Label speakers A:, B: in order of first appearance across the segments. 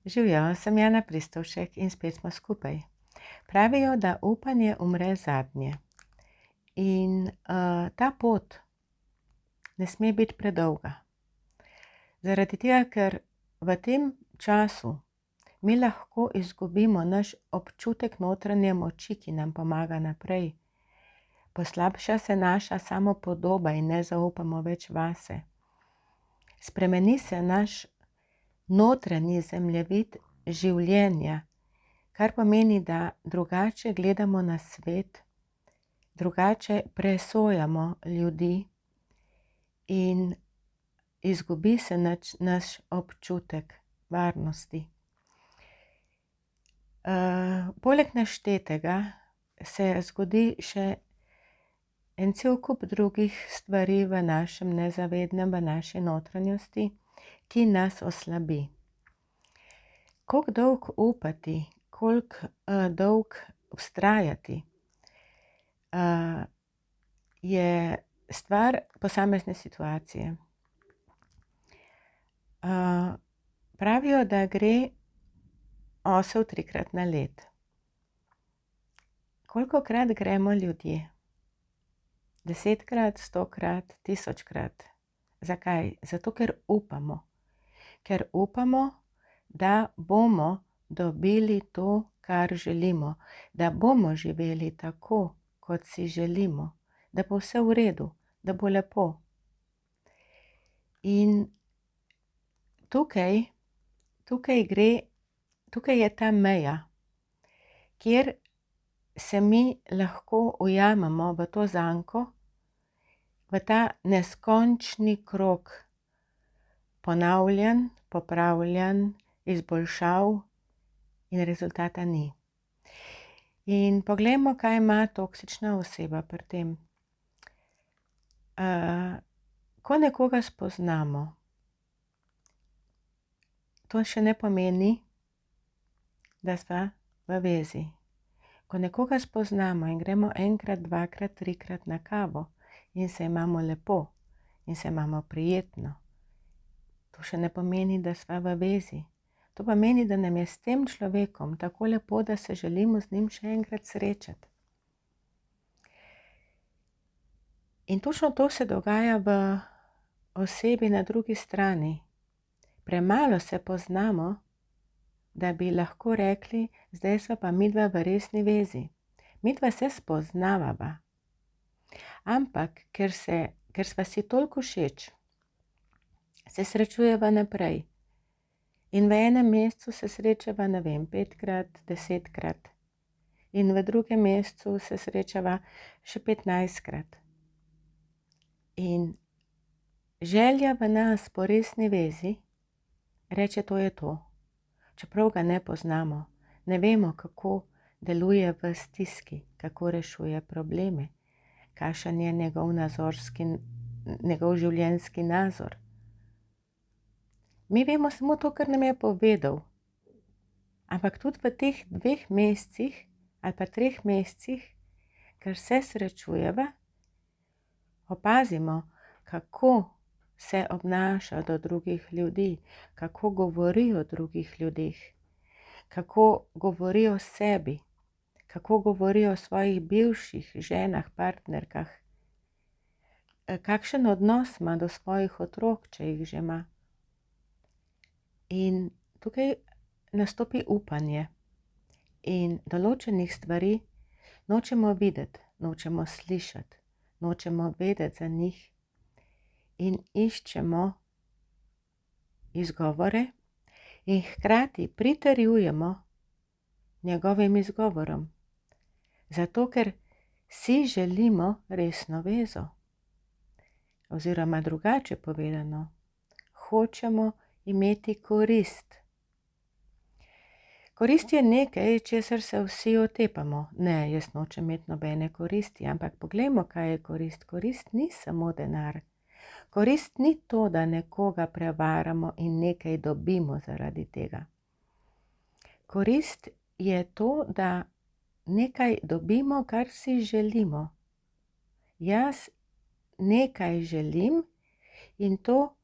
A: Živjo, sem Jana Pristovšek in spet smo skupaj. Pravijo, da upanje umre zadnje. In ta pot ne sme biti predolga. Zaradi tega, ker v tem času mi lahko izgubimo naš občutek notranje moči, ki nam pomaga naprej. Poslabša se naša samopodoba in ne zaupamo več vase. Spremeni se naš notranji zemljevid življenja, kar pomeni, da drugače gledamo na svet, drugače presojamo ljudi in izgubi se naš občutek varnosti. Poleg naštetega se zgodi še en cel kup drugih stvari v našem nezavednem, v naši notranjosti, ki nas oslabi. Koliko dolgo upati, koliko dolgo vztrajati, je stvar posamezne situacije. Pravijo, da gre osel 3-krat na led. Kolikokrat gremo ljudje? 10-krat, 100-krat, 1000-krat. Zakaj? Zato, ker upamo. Ker upamo, da bomo dobili to, kar želimo. Da bomo živeli tako, kot si želimo. Da bo vse v redu, da bo lepo. In tukaj je ta meja, kjer se mi lahko ujamemo v to zanko, v ta neskončni krog ponavljanj, popravljanj, izboljšav in rezultata ni. In poglejmo, kaj ima toksična oseba pri tem. Ko nekoga spoznamo, to še ne pomeni, da sva v vezi. Ko nekoga spoznamo in gremo 1-krat, 2-krat, 3-krat na kavo in se imamo lepo in se imamo prijetno, to še ne pomeni, da sva v vezi. To pomeni, da nam je s tem človekom tako lepo, da se želimo z njim še enkrat srečati. In točno to se dogaja v osebi na drugi strani. Premalo se poznamo, da bi lahko rekli, zdaj sva pa midva v resni vezi. Midva se spoznavava. Ampak, ker sva si toliko všeč, se srečujeva naprej. In v enem mesecu se srečava, 5-krat, 10-krat. In v drugem mesecu se srečava še 15-krat. In želja v nas po resni vezi reče, to je to. Čeprav ga ne poznamo, ne vemo, kako deluje v stiski, kako rešuje probleme, kakšen je njegov življenjski nazor. Mi vemo samo to, kar nam je povedal. Ampak tudi v teh 2 mesecih ali pa 3 mesecih, ker se srečujeva, opazimo, kako se obnaša do drugih ljudi, kako govori o drugih ljudeh, kako govori o sebi, kako govori o svojih bivših ženah, partnerkah, kakšen odnos ima do svojih otrok, če jih že ima. In tukaj nastopi upanje in določenih stvari nočemo videti, nočemo slišati, nočemo vedeti za njih. In iščemo izgovore in hkrati pritrjujemo njegovim izgovorom. Zato, ker si želimo resno vezo. Oziroma drugače povedano, hočemo imeti korist. Korist je nekaj, česar se vsi otepamo. Ne, jaz nočem imeti nobene koristi, ampak poglejmo, kaj je korist. Korist ni samo denar. Korist ni to, da nekoga prevaramo in nekaj dobimo zaradi tega. Korist je to, da nekaj dobimo, kar si želimo. Jaz nekaj želim in to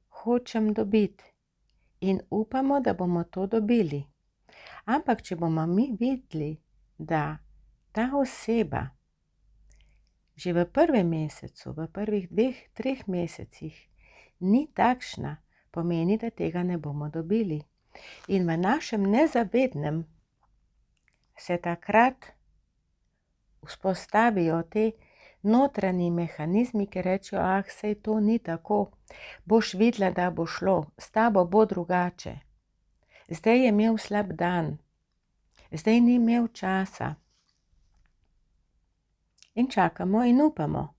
A: hočem dobiti. in upamo, da bomo to dobili. Ampak, če bomo mi videli, da ta oseba že v prvem mesecu, v prvih 2-3 mesecih ni takšna, pomeni, da tega ne bomo dobili. In v našem nezavednem se takrat vzpostavijo te notranji mehanizmi, ki rečejo, sej to ni tako, boš videla, da bo šlo, s tabo bo drugače. Zdaj je imel slab dan, zdaj ni imel časa. In čakamo in upamo.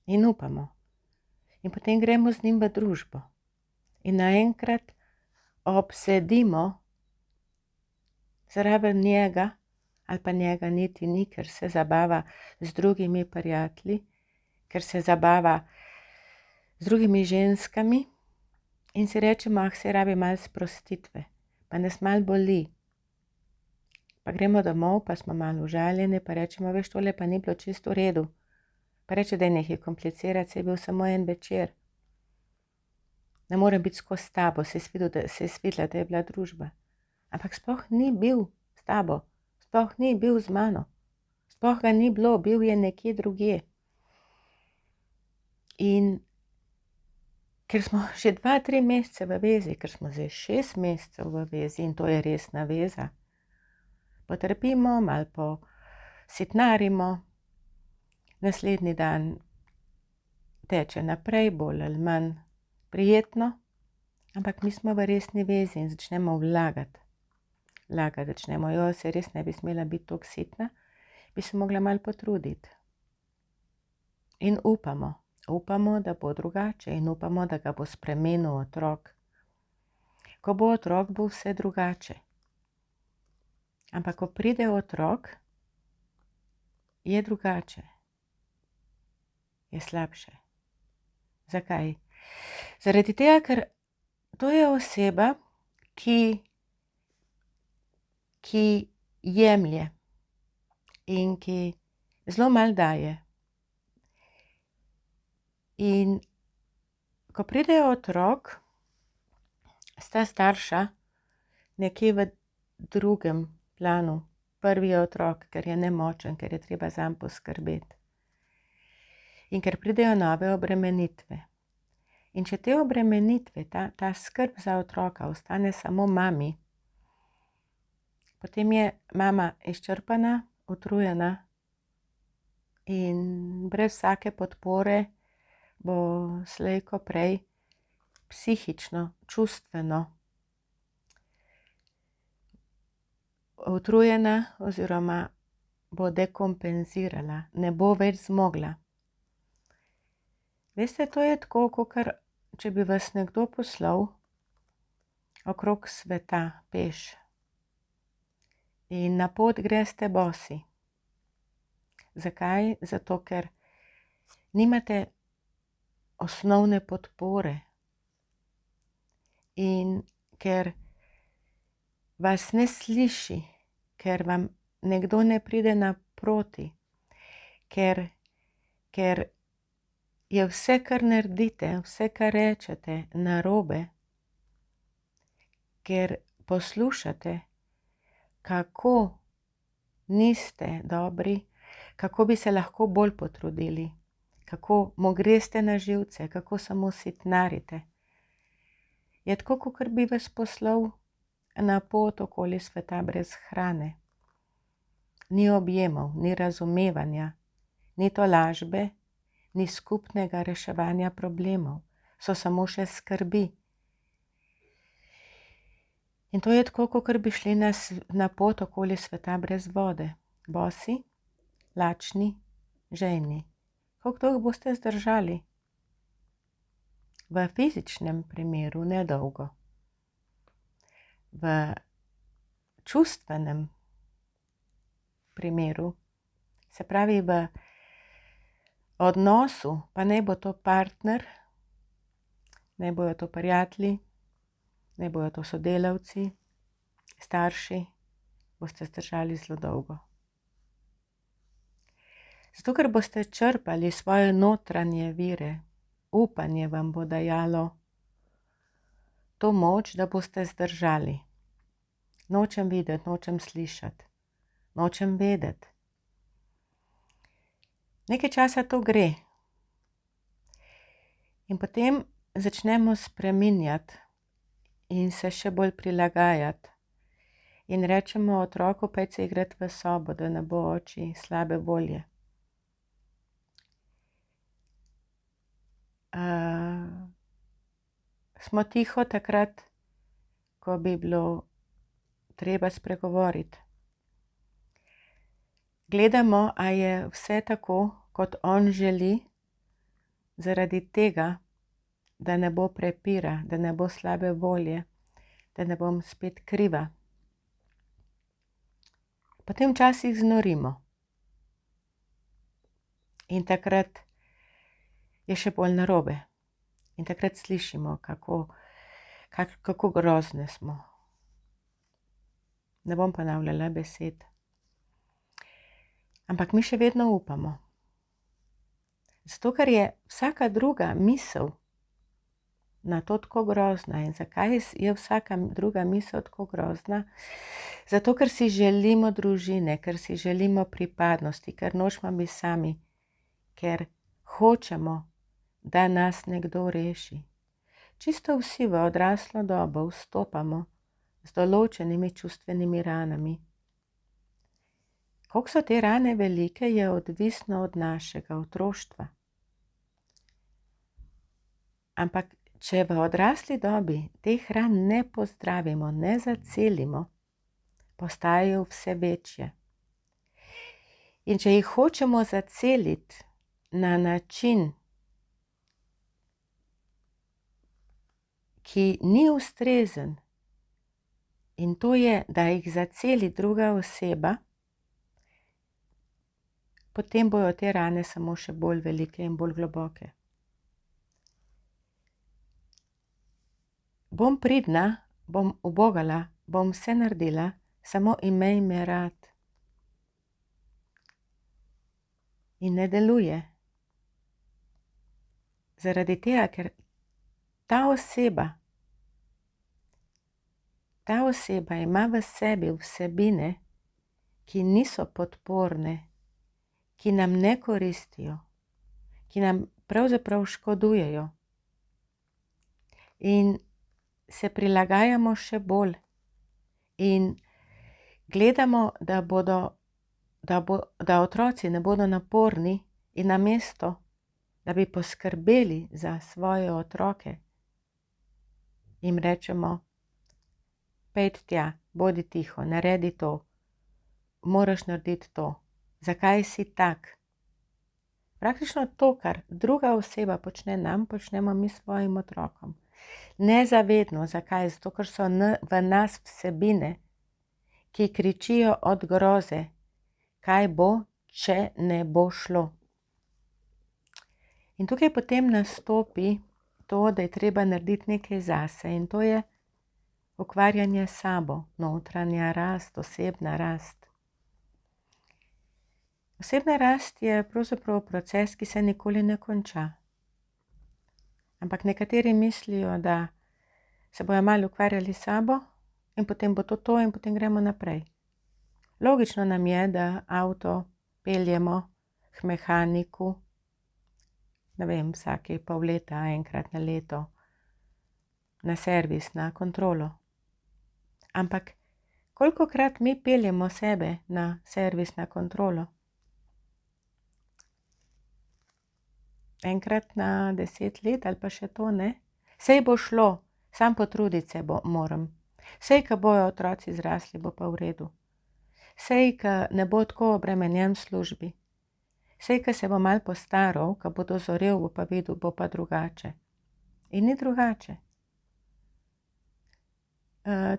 A: In upamo. In potem gremo z njim v družbo. In naenkrat obsedimo zraven njega, ali pa njega niti ni, ker se zabava z drugimi prijatelji, ker se zabava z drugimi ženskami in si rečemo, se rabi malo sprostitve, pa nas malo boli. Pa gremo domov, pa smo malo užaljeni, pa rečemo, veš, tole pa ni bilo čisto v redu. Pa reče, da je nekaj komplicirati, se je bil samo en večer. Ne morem biti skozi s tabo, se je svidela, da je bila družba. Ampak sploh ni bil s tabo, sploh ni bil z mano, sploh ga ni bilo, bil je nekje drugje. In ker smo že 2-3 mesece v vezi, ker smo zdaj 6 mesecev v vezi in to je resna veza, potrpimo, malo positnarimo, naslednji dan teče naprej, bolj ali manj prijetno, ampak mi smo v resni vezi in začnemo vlagati. Začnemo, se res ne bi smela biti toliko sitna, bi se mogla malo potruditi. In upamo, da bo drugače in upamo, da ga bo spremenil otrok. Ko bo otrok, bo vse drugače. Ampak ko pride otrok, je drugače. Je slabše. Zakaj? Zaradi tega, ker to je oseba, ki jemlje in ki zelo malo daje. In ko pride otrok, sta starša nekje v drugem planu. Prvi je otrok, ker je nemočen, ker je treba zanj poskrbeti. In ker pridejo nove obremenitve. In če te obremenitve, ta skrb za otroka ostane samo mami, potem je mama izčrpana, utrujena in brez vsake podpore bo slej ko prej psihično, čustveno utrujena oziroma bo dekompenzirala, ne bo več zmogla. Veste, to je tako, kakor če bi vas nekdo poslal okrog sveta peš in na pot greste bosi. Zakaj? Zato, ker nimate osnovne podpore in ker vas ne sliši, ker vam nekdo ne pride naproti, ker je vse, kar naredite, vse, kar rečete, narobe, ker poslušate, kako niste dobri, kako bi se lahko bolj potrudili, kako mu greste na živce, kako samo sitnarite. Je tako, kakor bi vas poslal na pot okoli sveta brez hrane. Ni objemov, ni razumevanja, ni tolažbe, ni skupnega reševanja problemov, so samo še skrbi. In to je tako, kakor bi šli na pot okoli sveta brez vode, bosi, lačni, žejni. Koliko dolgo boste zdržali? V fizičnem primeru nedolgo. V čustvenem primeru, se pravi v odnosu, pa naj bo to partner, naj bojo to prijatelji, naj bojo to sodelavci, starši, boste zdržali zelo dolgo. Zato, ker boste črpali svoje notranje vire, upanje vam bo dajalo to moč, da boste zdržali. Nočem videti, nočem slišati, nočem vedeti. Nekaj časa to gre. In potem začnemo spreminjati in se še bolj prilagajati. In rečemo otroku, pojdi se igrati v sobo, da ne bo oči slabe volje. Smo tiho takrat, ko bi bilo treba spregovoriti. Gledamo, a je vse tako, kot on želi, zaradi tega, da ne bo prepira, da ne bo slabe volje, da ne bom spet kriva. Potem včasih znorimo. In takrat je še bolj narobe. In takrat slišimo, kako grozne smo. Ne bom ponavljala besed. Ampak mi še vedno upamo. Zato, ker je vsaka druga misel na to tako grozna. In zakaj je vsaka druga misel tako grozna? Zato, ker si želimo družine, ker si želimo pripadnosti, ker nočemo biti sami, ker hočemo, da nas nekdo reši. Čisto vsi v odraslo dobo vstopamo z določenimi čustvenimi ranami. Koliko so te rane velike, je odvisno od našega otroštva. Ampak če v odrasli dobi teh ran ne pozdravimo, ne zacelimo, postajajo vse večje. In če jih hočemo zaceliti na način, ki ni ustrezen, in to je, da jih zaceli druga oseba, potem bojo te rane samo še bolj velike in bolj globoke. Bom pridna, bom ubogala, bom vse naredila, samo imej me rad. In ne deluje. Zaradi tega, ker ta oseba ima v sebi vsebine, ki niso podporne, ki nam ne koristijo, ki nam pravzaprav škodujejo. In se prilagajamo še bolj in gledamo, da otroci ne bodo naporni in namesto, da bi poskrbeli za svoje otroke, jim rečemo, pojdi tja, bodi tiho, naredi to, moraš narediti to, zakaj si tak. Praktično to, kar druga oseba počne nam, počnemo mi svojim otrokom. Nezavedno, zakaj? Zato, ker so v nas vsebine, ki kričijo od groze, kaj bo, če ne bo šlo. In tukaj potem nastopi to, da je treba narediti nekaj zase, in to je ukvarjanje s sabo, notranja rast, osebna rast. Osebna rast je pravzaprav proces, ki se nikoli ne konča. Ampak nekateri mislijo, da se bojo malo ukvarjali s sabo in potem bo to in potem gremo naprej. Logično nam je, da avto peljemo k mehaniku, ne vem, vsake pol leta, enkrat na leto, na servis, na kontrolo. Ampak kolikokrat mi peljemo sebe na servis, na kontrolo? Enkrat na 10 let ali pa še to, ne? Sej bo šlo, sam potruditi se moram. Sej, ko bojo otroci zrasli, bo pa v redu. Sej, ko ne bo tako obremenjen v službi. Sej, ko se bo malo postaral, ko bo dozorel, bo pa videl, bo pa drugače. In ni drugače.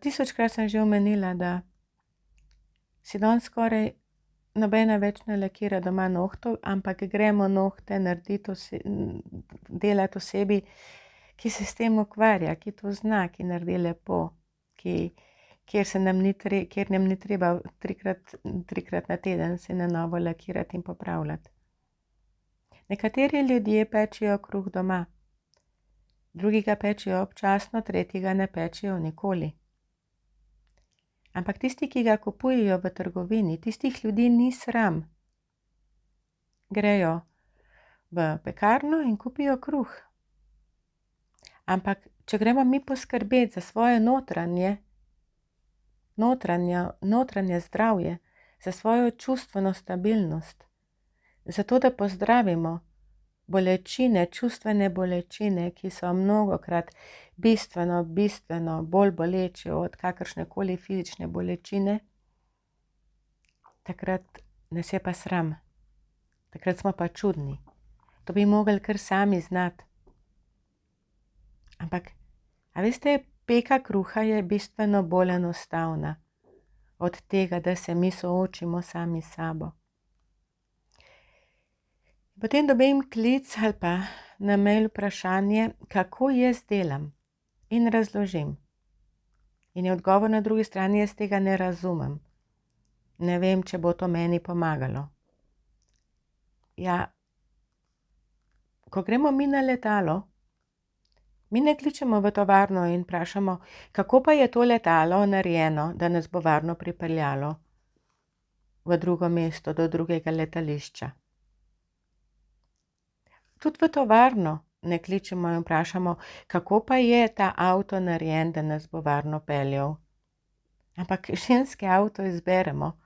A: Tisočkrat sem že omenila, da si danes skoraj nobena več ne lakira doma nohtov, ampak gremo nohte narediti, delati osebi, ki se s tem ukvarja, ki to zna, ki naredi lepo, kjer nam ni treba trikrat na teden se na novo lakirati in popravljati. Nekateri ljudje pečijo kruh doma. drugi ga pečejo občasno, tretji ga ne pečejo nikoli. Ampak tisti, ki ga kupujejo v trgovini, tistih ljudi ni sram. Grejo v pekarno in kupijo kruh. Ampak, če gremo mi poskrbeti za svoje notranje zdravje, za svojo čustveno stabilnost, zato da pozdravimo bolečine, čustvene bolečine, ki so mnogokrat bistveno bolj boleče od kakršnekoli fizične bolečine, takrat nas je pa sram. Takrat smo pa čudni. To bi mogli kar sami znati. Ampak, a veste, peka kruha je bistveno bolj enostavna od tega, da se mi soočimo sami s sabo. Potem dobim klic ali pa na mail vprašanje, kako jaz delam, in razložim. In je odgovor na drugi strani, jaz tega ne razumem. Ne vem, če bo to meni pomagalo. Ja, ko gremo mi na letalo, mi ne kličemo v tovarno in vprašamo, kako pa je to letalo narejeno, da nas bo varno pripeljalo v drugo mesto, do drugega letališča. Tudi v tovarno ne kličemo in vprašamo, kako pa je ta avto narejen, da nas bo varno peljal. Ampak ženski avto izberemo,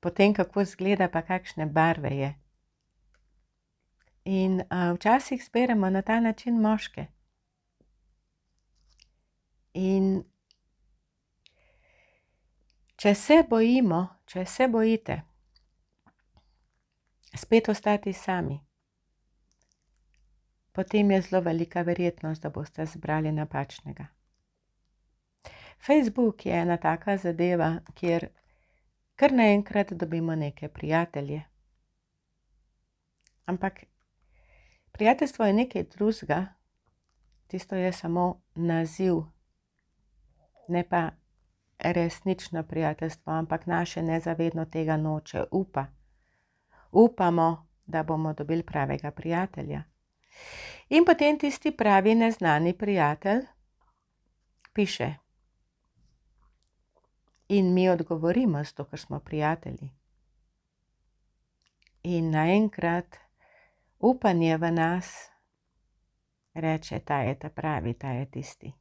A: potem kako izgleda pa kakšne barve je. In včasih izberemo na ta način moške. In če se bojite spet ostati sami, potem je zelo velika verjetnost, da boste zbrali napačnega. Facebook je ena taka zadeva, kjer kar naenkrat dobimo neke prijatelje. Ampak prijateljstvo je nekaj drugega, tisto je samo naziv, ne pa resnično prijateljstvo, ampak naše nezavedno tega noče, upamo, da bomo dobili pravega prijatelja. In potem tisti pravi neznani prijatelj piše. In mi odgovorimo, zato ker smo prijatelji. In naenkrat upanje v nas reče, ta je ta pravi, ta je tisti.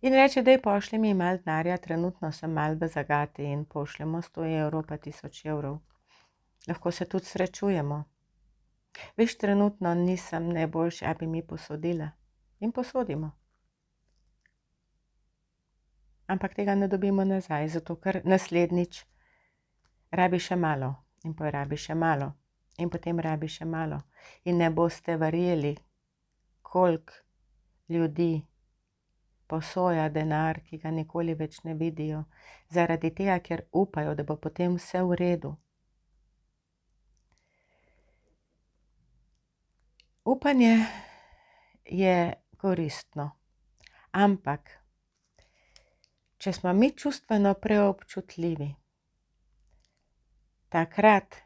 A: In reče, daj pošlji mi malo denarja, trenutno sem malo v zagati in pošljemo 100 evrov pa 1000 evrov. Lahko se tudi srečujemo. Veš, trenutno nisem najboljši, a bi mi posodila. In posodimo. Ampak tega ne dobimo nazaj, zato ker naslednjič rabi še malo in porabi še malo in potem rabi še malo. In ne boste verjeli, koliko ljudi posoja denar, ki ga nikoli več ne vidijo, zaradi tega, ker upajo, da bo potem vse v redu. Upanje je koristno, ampak če smo mi čustveno preobčutljivi, takrat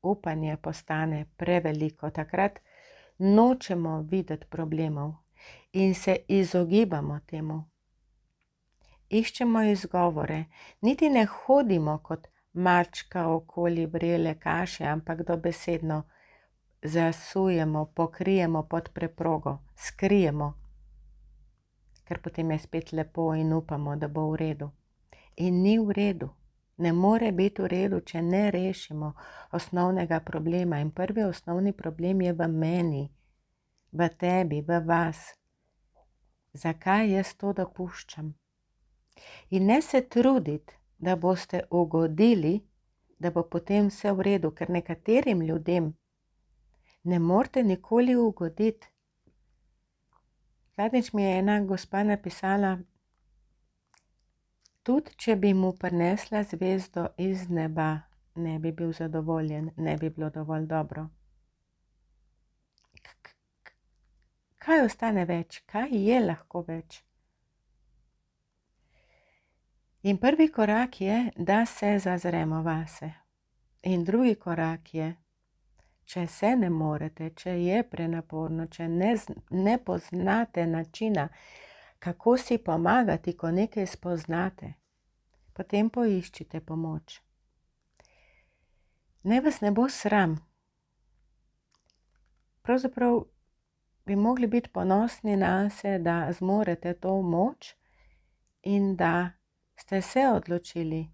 A: upanje postane preveliko, takrat nočemo videti problemov in se izogibamo temu. Iščemo izgovore, niti ne hodimo kot mačka okoli vrele kaše, ampak dobesedno zasujemo, pokrijemo pod preprogo, skrijemo, ker potem je spet lepo in upamo, da bo v redu. In ni v redu. Ne more biti v redu, če ne rešimo osnovnega problema. In prvi osnovni problem je v meni, v tebi, v vas. Zakaj jaz to dopuščam? In ne se truditi, da boste ugodili, da bo potem vse v redu, ker nekaterim ljudem ne morete nikoli ugoditi. Zadnjič mi je ena gospa napisala, tudi če bi mu prinesla zvezdo iz neba, ne bi bil zadovoljen, ne bi bilo dovolj dobro. Kaj ostane več? Kaj je lahko več? In prvi korak je, da se zazremo vase. In drugi korak je, če se ne morete, če je prenaporno, če ne poznate načina, kako si pomagati, ko nekaj spoznate, potem poiščite pomoč. Naj vas ne bo sram. Pravzaprav bi mogli biti ponosni nase, da zmorete to moč in da ste se odločili,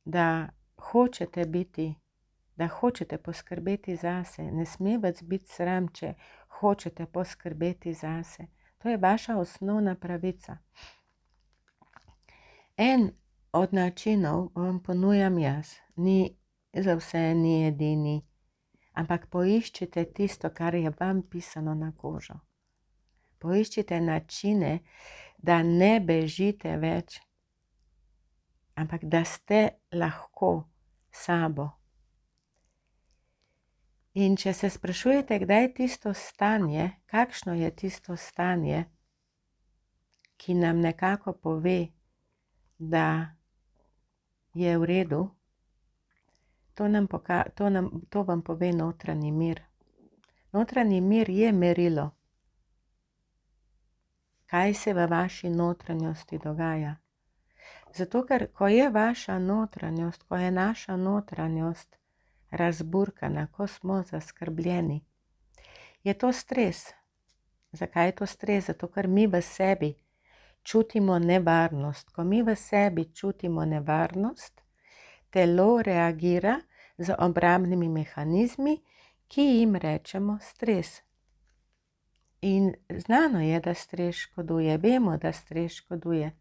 A: da hočete biti, da hočete poskrbeti zase. Ne sme vas biti sram, če hočete poskrbeti zase. To je vaša osnovna pravica. En od načinov vam ponujam jaz. Ni za vse, ni edini, ampak poiščite tisto, kar je vam pisano na kožo. Poiščite načine, da ne bežite več, ampak da ste lahko sabo. In če se sprašujete, kdaj je tisto stanje, kakšno je tisto stanje, ki nam nekako pove, da je v redu, to vam pove notranji mir. Notranji mir je merilo, kaj se v vaši notranjosti dogaja. Zato, ker ko je vaša notranjost, ko je naša notranjost razburkana, ko smo zaskrbljeni, je to stres. Zakaj je to stres? Zato, ker mi v sebi čutimo nevarnost. Ko mi v sebi čutimo nevarnost, telo reagira z obrambnimi mehanizmi, ki jim rečemo stres. In znano je, da stres škoduje, vemo, da stres škoduje,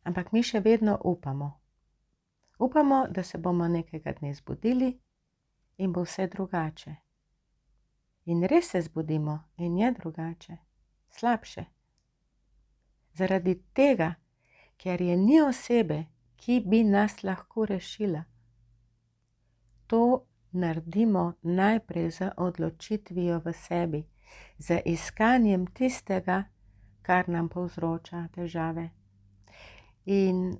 A: ampak mi še vedno upamo. Upamo, da se bomo nekega dne zbudili in bo vse drugače. In res se zbudimo in je drugače, slabše. Zaradi tega, ker je ni osebe, ki bi nas lahko rešila. To naredimo najprej z odločitvijo v sebi, z iskanjem tistega, kar nam povzroča težave. In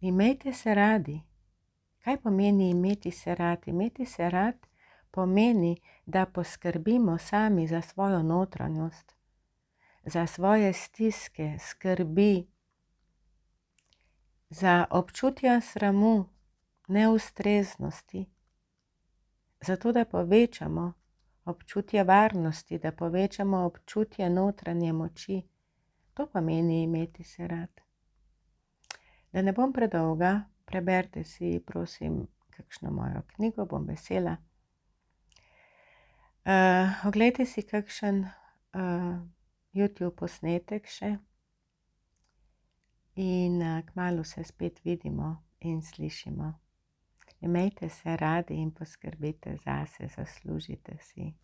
A: imejte se radi. Kaj pomeni imeti se rad? Imeti se rad pomeni, da poskrbimo sami za svojo notranjost, za svoje stiske, skrbi, za občutja sramu, neustreznosti, zato da povečamo občutje varnosti, da povečamo občutje notranje moči. To pomeni imeti se rad. Da ne bom predolga, preberite si, prosim, kakšno mojo knjigo, bom vesela. Oglejte si kakšen YouTube posnetek še in kmalu se spet vidimo in slišimo. Imejte se radi in poskrbite zase, zaslužite si.